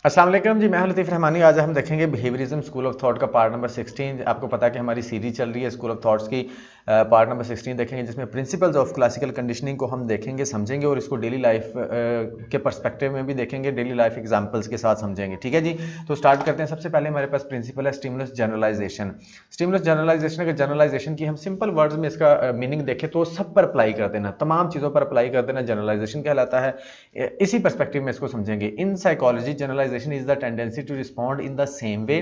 अस्सलाम वालेकुम जी, मैं हूं लतीफ़ रहमानी। आज हम देखेंगे बिहेवियरिज्म स्कूल ऑफ थॉट का पार्ट नंबर 16। आपको पता है कि हमारी सीरीज चल रही है स्कूल ऑफ थॉट्स की। पार्ट नंबर 16 देखेंगे जिसमें प्रिंसिपल्स ऑफ क्लासिकल कंडीशनिंग को हम देखेंगे, समझेंगे और इसको डेली लाइफ के पर्सपेक्टिव में भी देखेंगे, डेली लाइफ एग्जांपल्स के साथ समझेंगे। ठीक है जी, तो स्टार्ट करते हैं। सबसे पहले हमारे पास प्रिंसिपल है स्टिमुलस जनरलाइजेशन। स्टिमुलस जनरलाइजेशन, अगर जनरलाइजेशन की हम सिंपल वर्ड्स में इसका मीनिंग देखें तो सब पर अप्लाई कर देना, तमाम चीज़ों पर अप्लाई कर देना जनरलाइजेशन कहलाता है। इसी पर्सपेक्टिव में इसको समझेंगे। In psychology generalisation is the tendency to respond in the same way.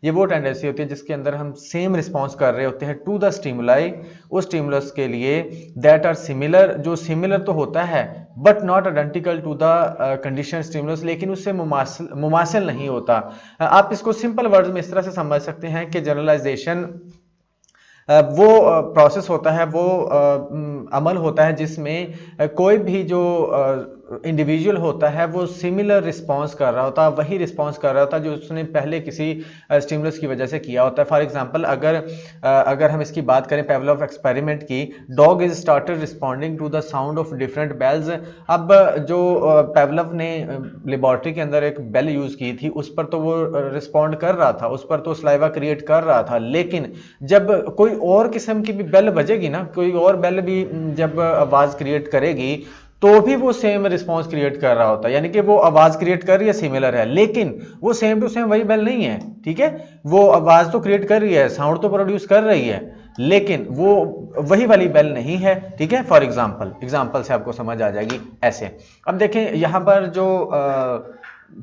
ये वो टेंडेंसी होती है जिसके अंदर हम सेम रिस्पॉन्स कर रहे होते हैं टू द स्टिमुलाई, उस स्टिमुलस के लिए, दैट आर सिमिलर, जो सिमिलर तो होता है but not identical to the condition stimulus, लेकिन उससे मुमासिल नहीं होता। आप इसको सिंपल वर्ड्स में इस तरह से समझ सकते हैं कि जनरलाइजेशन वो प्रोसेस होता है, वो अमल होता है जिसमें कोई भी जो इंडिविजुअल होता है वो सिमिलर रिस्पांस कर रहा होता है, वही रिस्पांस कर रहा होता है जो उसने पहले किसी स्टिमुलस की वजह से किया होता है। फॉर एग्जांपल अगर हम इसकी बात करें पेवलोव एक्सपेरिमेंट की, dog is started responding to the sound of different bells. अब जो पेवलोव ने लेबोरेटरी के अंदर एक बेल यूज की थी उस पर तो वो रिस्पॉन्ड कर रहा था, उस पर तो स्लाइवा क्रिएट कर रहा था, लेकिन जब कोई और किस्म की भी बेल बजेगी ना, कोई और बेल भी जब आवाज क्रिएट करेगी तो भी वो सेम रिस्पांस क्रिएट कर रहा होता है। यानी कि वो आवाज क्रिएट कर रही है, सिमिलर है, लेकिन वो सेम टू सेम वही बेल नहीं है। ठीक है, वो आवाज तो क्रिएट कर रही है, साउंड तो प्रोड्यूस कर रही है, लेकिन वो वही वाली बेल नहीं है। ठीक है, फॉर एग्जांपल से आपको समझ आ जाएगी ऐसे। अब देखें यहां पर जो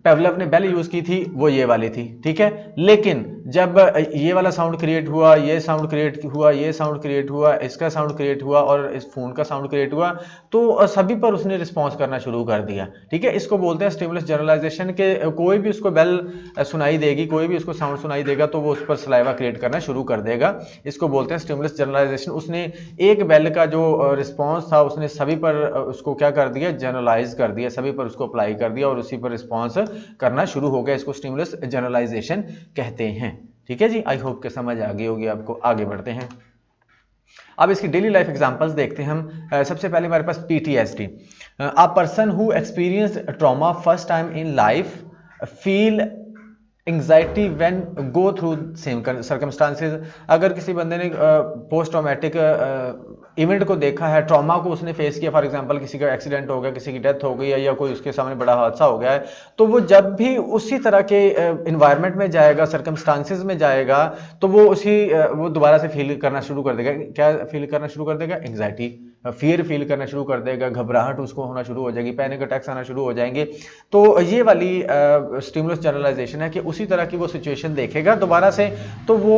पेवलोव ने बेल यूज की थी वो ये वाली थी। ठीक है, लेकिन जब ये वाला साउंड क्रिएट हुआ, ये साउंड क्रिएट हुआ, ये साउंड क्रिएट हुआ, इसका साउंड क्रिएट हुआ और इस फोन का साउंड क्रिएट हुआ, तो सभी पर उसने रिस्पॉन्स करना शुरू कर दिया। ठीक है, इसको बोलते हैं स्टिमुलस जनरलाइजेशन के। कोई भी उसको बेल सुनाई देगी, कोई भी उसको साउंड सुनाई देगा तो वो उस पर सलाइवा क्रिएट करना शुरू कर देगा। इसको बोलते हैं स्टिमुलस जनरलाइजेशन। उसने एक बेल का जो रिस्पॉन्स था उसने सभी पर उसको क्या कर दिया, जनरलाइज कर दिया, सभी पर उसको अप्लाई कर दिया और उसी पर रिस्पॉन्स करना शुरू हो गया। इसको स्टिमुलस जनरलाइजेशन कहते हैं। ठीक है जी, आई होप के समझ आ गई होगी आपको। आगे बढ़ते हैं, अब इसकी डेली लाइफ एग्जांपल्स देखते हैं हम। सबसे पहले हमारे पास PTSD. A person who experience trauma first time in life feel anxiety when go through same circumstances. अगर किसी बंदे ने पोस्ट ट्रॉमेटिक इवेंट को देखा है, ट्रॉमा को उसने फेस किया, फॉर एग्जांपल किसी का एक्सीडेंट हो गया, किसी की डेथ हो गई है या कोई उसके सामने बड़ा हादसा हो गया है, तो वो जब भी उसी तरह के इन्वायरमेंट में जाएगा, सर्कमस्टांसेस में जाएगा, तो वो दोबारा से फील करना शुरू कर देगा। क्या फील करना शुरू कर देगा? एंग्जाइटी, फियर फील करना शुरू कर देगा, घबराहट उसको होना शुरू हो जाएगी, पैनिक अटैक्स आना शुरू हो जाएंगे। तो ये वाली स्टिमुलस जनरलाइजेशन है कि उसी तरह की वो सिचुएशन देखेगा दोबारा से, तो वो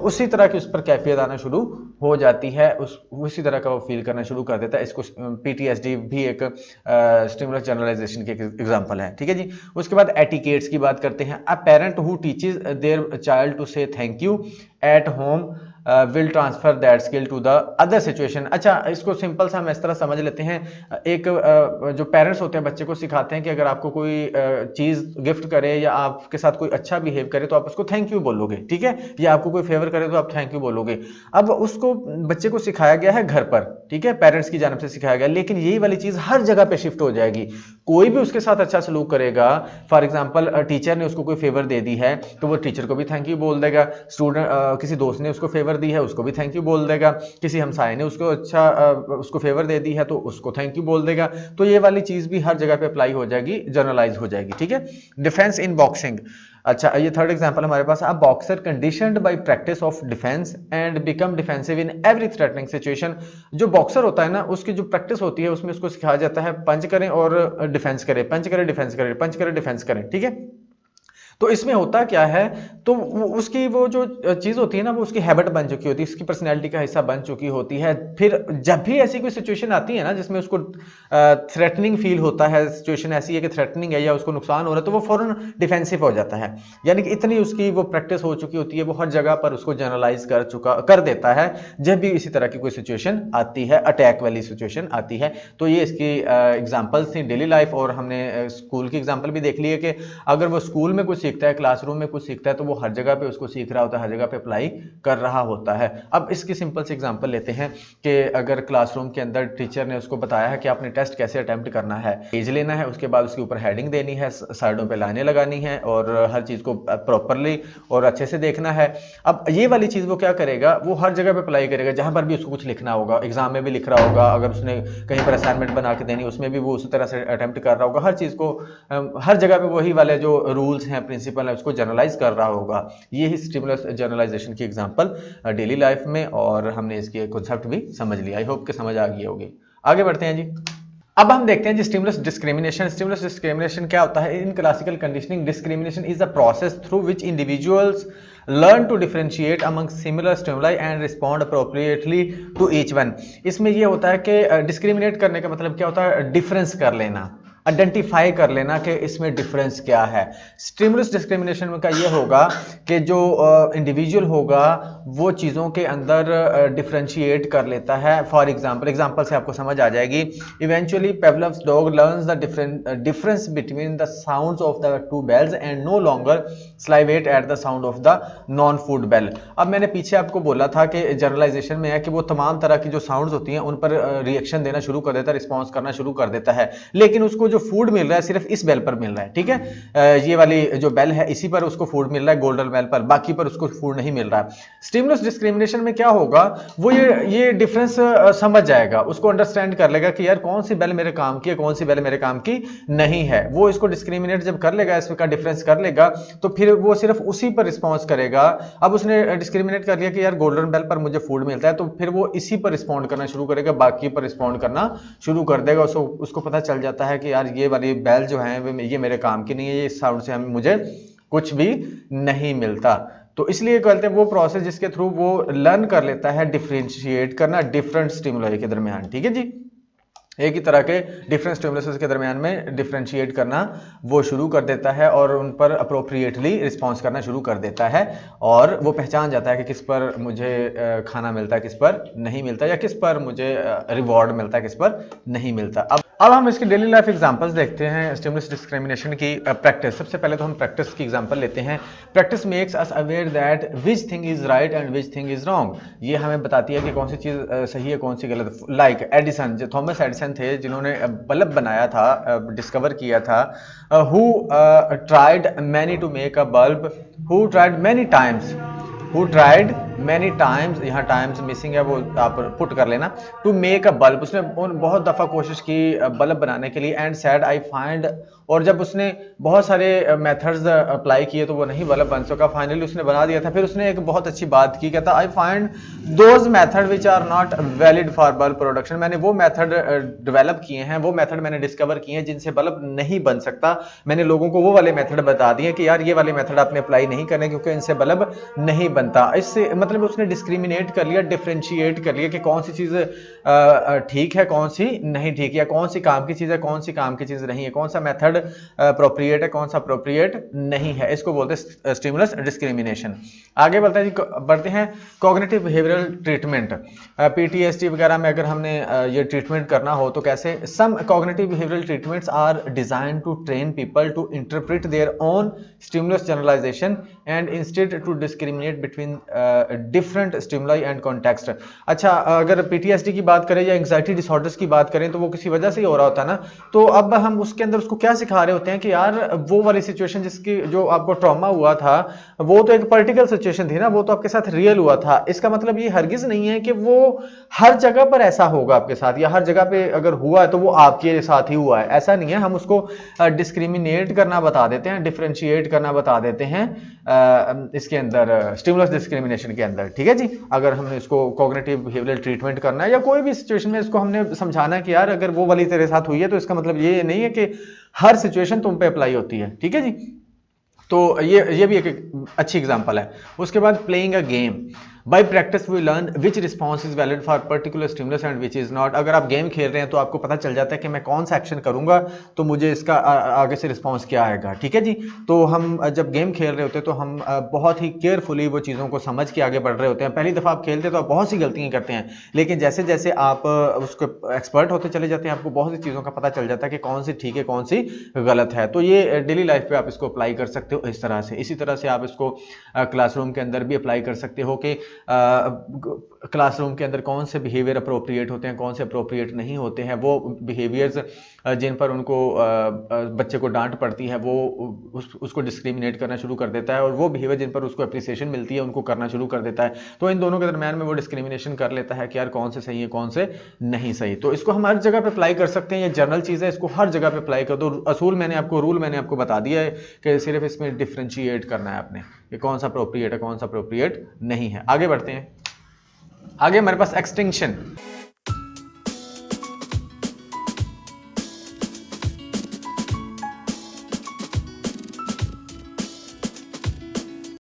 उसी तरह की उस पर कैफियत आना शुरू हो जाती है, उसी तरह का वो फील करना शुरू कर देता है। इसको पीटीएसडी भी एक स्टिमुलस जनरलाइजेशन की एग्जांपल है। ठीक है जी, उसके बाद एटिकेट्स की बात करते हैं। A parent who teaches their child to say thank you at home will transfer that skill to the other situation. अच्छा, इसको सिंपल सा हम इस तरह समझ लेते हैं। एक जो पेरेंट्स होते हैं बच्चे को सिखाते हैं कि अगर आपको कोई चीज गिफ्ट करे या आपके साथ कोई अच्छा बिहेव करे तो आप उसको थैंक यू बोलोगे। ठीक है, या आपको कोई फेवर करे तो आप थैंक यू बोलोगे। अब उसको बच्चे को सिखाया गया है घर पर, ठीक है, पेरेंट्स की जानिब से सिखाया गया, लेकिन यही वाली चीज हर जगह पे शिफ्ट हो जाएगी। कोई भी उसके साथ अच्छा सलूक करेगा, फॉर एग्जाम्पल टीचर ने उसको कोई फेवर दे दी है तो वो टीचर को भी थैंक यू बोल देगा। स्टूडेंट किसी दोस्त ने उसको फेवर दी है उसको भी थैंक यू बोल देगा। किसी हमसाये ने उसको फेवर दे दी है तो उसको थैंक यू बोल देगा। तो ये वाली चीज भी हर जगह पे अप्लाई हो जाएगी, जनरलाइज हो जाएगी। ठीक है, डिफेंस इन बॉक्सिंग। अच्छा, ये थर्ड एग्जांपल हमारे पास, a boxer conditioned by practice of defence and become defensive in every threatening situation. जो बॉक्सर होता है ना, उसकी जो प्रैक्टिस होती है उसमें उसको सिखाया जाता है पंच करें और डिफेंस करें, पंच करें डिफेंस करें, पंच करें डिफेंस करें। ठीक है, तो इसमें होता क्या है, तो उसकी वो जो चीज होती है ना, वो उसकी हैबिट बन चुकी होती है, उसकी पर्सनैलिटी का हिस्सा बन चुकी होती है। फिर जब भी ऐसी कोई सिचुएशन आती है ना जिसमें उसको थ्रेटनिंग फील होता है, सिचुएशन ऐसी है कि थ्रेटनिंग है या उसको नुकसान हो रहा है, तो वो फौरन डिफेंसिव हो जाता है। यानी कि इतनी उसकी वो प्रैक्टिस हो चुकी होती है, वो हर जगह पर उसको जनरलाइज कर देता है जब भी इसी तरह की कोई सिचुएशन आती है, अटैक वाली सिचुएशन आती है। तो ये इसकी एग्जाम्पल्स थी डेली लाइफ, और हमने स्कूल की एग्जाम्पल भी देख ली है कि अगर वो स्कूल में कुछ सीखता है, क्लासरूम में कुछ सीखता है, तो वो हर जगह पे उसको सीख रहा होता है, हर जगह पे अप्लाई कर रहा होता है। अब इसकी सिंपल सी एग्जांपल लेते हैं कि अगर क्लासरूम के अंदर टीचर ने उसको बताया है कि आपने टेस्ट कैसे अटेम्प्ट करना है, पेज लेना है, उसके बाद उसके ऊपर हेडिंग देनी है, साइडों पे लाइनें लगानी है और हर चीज़ को प्रॉपरली और अच्छे से देखना है। अब ये वाली चीज़ वो क्या करेगा, वो हर जगह पे अप्लाई करेगा, जहाँ पर भी उसको कुछ लिखना होगा, एग्जाम में भी लिख रहा होगा, अगर उसने कहीं पर असाइनमेंट बना के देनी उसमें भी वो उसी तरह से अटेम्प्ट कर रहा होगा, हर चीज़ को हर जगह पे वही वाले जो रूल्स हैं, प्रिंसिपल है, उसको जनरलाइज कर रहा होगा। ये ही स्टिमुलस जनरलाइजेशन की एग्जांपल डेली लाइफ में, और हमने इसके कॉन्सेप्ट भी समझ लिया। आई होप कि समझ आ गई होगी। आगे बढ़ते हैं जी। अब हम देखते हैं जी स्टिमुलस डिस्क्रिमिनेशन। स्टिमुलस डिस्क्रिमिनेशन क्या होता है? In classical conditioning, discrimination is a process through which individuals learn to differentiate among similar stimuli and respond appropriately to each one। इसमें ये होता है कि डिस्क्रिमिनेट करने का मतलब क्या होता है? डिफरेंस कर लेना, आइडेंटिफाई कर लेना कि इसमें डिफरेंस क्या है। स्टिमुलस डिस्क्रिमिनेशन का ये होगा कि जो इंडिविजुअल होगा वो चीज़ों के अंदर डिफरेंशिएट कर लेता है। फॉर एग्जांपल से आपको समझ आ जाएगी। Eventually Pavlov's dog learns the difference between the sounds of the two bells and no longer salivate at the sound of the non food bell. अब मैंने पीछे आपको बोला था कि जनरलाइजेशन में है कि वो तमाम तरह की जो साउंड्स होती हैं उन पर रिएक्शन देना शुरू कर देता है, रिस्पॉन्स करना शुरू कर देता है, लेकिन उसको जो फूड मिल रहा है सिर्फ इस बेल पर मिल रहा है। ठीक है, ये वाली जो बेल है इसी पर उसको फूड मिल रहा है, गोल्डन बेल पर, बाकी पर उसको फूड नहीं मिल रहा है। स्टिमुलस डिस्क्रिमिनेशन में क्या होगा, वो ये डिफरेंस समझ जाएगा, उसको अंडरस्टैंड कर लेगा कि यार कौन सी बेल मेरे काम की है, कौन सी बेल मेरे काम की नहीं है। वो इसको डिस्क्रिमिनेट जब कर लेगा, इसका डिफरेंस कर लेगा, तो फिर वो सिर्फ उसी पर रिस्पॉन्स करेगा। अब उसने डिस्क्रिमिनेट कर लिया कि यार गोल्डन बेल पर मुझे फूड मिलता है, तो फिर वो इसी पर रिस्पॉन्ड करना शुरू करेगा, बाकी पर रिस्पॉन्ड करना शुरू कर देगा। उसको पता चल जाता है कि यार ये वाली बेल जो है ये मेरे काम की नहीं है, ये साउंड से मुझे कुछ भी नहीं मिलता। तो इसलिए कहते हैं वो प्रोसेस जिसके थ्रू वो लर्न कर लेता है डिफरेंशिएट करना डिफरेंट स्टिमुलाई के दरमियान। ठीक है जी, एक ही तरह के डिफरेंट स्टिमुलसेस के दरमियान में डिफरेंशिएट करना वो शुरू कर देता है और उन पर अप्रोप्रिएटली रिस्पॉन्स करना शुरू कर देता है, और वो पहचान जाता है कि किस पर मुझे खाना मिलता है, किस पर नहीं मिलता, या किस पर मुझे रिवॉर्ड मिलता है, किस पर नहीं मिलता। अब हम इसकी डेली लाइफ एग्जांपल्स देखते हैं स्टिमुलस डिस्क्रिमिनेशन की प्रैक्टिस। सबसे पहले तो हम प्रैक्टिस की एग्जांपल लेते हैं। Practice makes us aware that which thing is right and which thing is wrong. ये हमें बताती है कि कौन सी चीज़ सही है, कौन सी गलत। लाइक एडिसन, जो थॉमस एडिसन थे जिन्होंने बल्ब बनाया था, डिस्कवर किया था, who tried many to make a bulb, who tried many times, who tried many times, यहाँ टाइम्स मिसिंग है, वो आप पुट कर लेना, टू मेक अ बल्ब। उसने बहुत दफ़ा कोशिश की बल्ब बनाने के लिए, एंड सैड आई फाइंड, और जब उसने बहुत सारे मेथड्स अप्लाई किए तो वो नहीं बल्ब बन सका, फाइनली उसने बना दिया था। फिर उसने एक बहुत अच्छी बात की, कहता I find those method which are not valid for bulb production. मैंने वो मेथड डेवलप किए हैं, वो मेथड मैंने डिस्कवर किए हैं जिनसे बल्ब नहीं बन सकता। मैंने लोगों को वो वाले मेथड बता दिए कि यार ये वाले मेथड आपने अप्लाई नहीं करने क्योंकि इनसे बल्ब नहीं बनता। इससे मतलब उसने डिस्क्रिमिनेट कर लिया, डिफरेंशिएट कर लिया कि कौन सी चीज़ ठीक है, कौन सी नहीं ठीक, या कौन सी काम की चीज़ है, कौन सी काम की चीज़ नहीं है, कौन सा मेथड अप्रोप्रिएट है, कौन सा अप्रोप्रिएट नहीं है। इसको बोलते हैं स्टिमुलस डिस्क्रिमिनेशन। आगे बढ़ते हैं कॉग्निटिव बिहेवियरल ट्रीटमेंट। पीटीएसडी वगैरह में अगर हमने ये ट्रीटमेंट करना हो तो कैसे? Some cognitive behavioural treatments are design to train people to interpret their own stimulus generalisation and instead to discriminate between different stimuli and context. अच्छा, अगर पीटीएसडी की बात करें या एंग्जाइटी डिसऑर्डर्स की बात करें तो वो किसी वजह से ही हो रहा होता है ना। तो अब हम उसके अंदर उसको क्या सिखा रहे होते हैं कि यार वो वाली सिचुएशन जिसकी जो आपको ट्रॉमा हुआ था वो तो एक पर्टिकुलर सिचुएशन थी ना, वो तो आपके साथ रियल हुआ था। इसका मतलब ये हरगिज नहीं है कि वो हर जगह पर ऐसा होगा आपके साथ, या हर जगह पे अगर हुआ है तो वो आपके साथ ही हुआ है, ऐसा नहीं है। हम उसको डिस्क्रिमिनेट करना बता देते हैं, डिफरेंशिएट करना बता देते हैं इसके अंदर स्टिमुलस डिस्क्रिमिनेशन के अंदर। ठीक है जी, अगर हमने इसको कॉग्निटिव बिहेवियरल ट्रीटमेंट करना है या कोई भी सिचुएशन में इसको हमने समझाना है कि यार अगर वो वाली तेरे साथ हुई है तो इसका मतलब ये नहीं है कि हर सिचुएशन तुम पे अप्लाई होती है। ठीक है जी, तो ये भी एक अच्छी एग्जांपल है। उसके बाद playing a game, by practice we learn which response is valid for particular stimulus and which is not. अगर आप गेम खेल रहे हैं तो आपको पता चल जाता है कि मैं कौन सा एक्शन करूंगा तो मुझे इसका आगे से रिस्पॉन्स क्या आएगा, ठीक है जी। तो हम जब गेम खेल रहे होते हैं तो हम बहुत ही केयरफुली वो चीज़ों को समझ के आगे बढ़ रहे होते हैं। पहली दफ़ा आप खेलते तो आप बहुत सी गलतियां करते हैं, लेकिन जैसे जैसे आप उसको एक्सपर्ट होते चले जाते हैं आपको बहुत सी चीज़ों का पता चल जाता है कि कौन सी ठीक है कौन सी गलत है। तो ये डेली लाइफ पे आप इसको अप्लाई कर सकते हो इस तरह से। इसी तरह से आप इसको क्लासरूम के अंदर भी अप्लाई कर सकते हो कि क्लासरूम के अंदर कौन से बिहेवियर अप्रोप्रिएट होते हैं, कौन से अप्रोप्रिएट नहीं होते हैं। वो बिहेवियर्स जिन पर उनको बच्चे को डांट पड़ती है वो उसको डिस्क्रिमिनेट करना शुरू कर देता है, और वो बिहेवियर जिन पर उसको अप्रिसिएशन मिलती है उनको करना शुरू कर देता है। तो इन दोनों के दरमियान में वो डिस्क्रिमिनेशन कर लेता है कि यार कौन से सही है कौन से नहीं सही। तो इसको हम हर जगह पे अप्लाई कर सकते हैं, ये जनरल चीज़ है, इसको हर जगह पे अप्लाई कर दो। रूल मैंने आपको बता दिया है कि सिर्फ इसमें डिफ्रेंशिएट करना है आपने कि कौन सा अप्रोप्रिएट है कौन सा अप्रोप्रिएट नहीं है। आगे बढ़ते हैं। आगे हमारे पास एक्सटिंक्शन।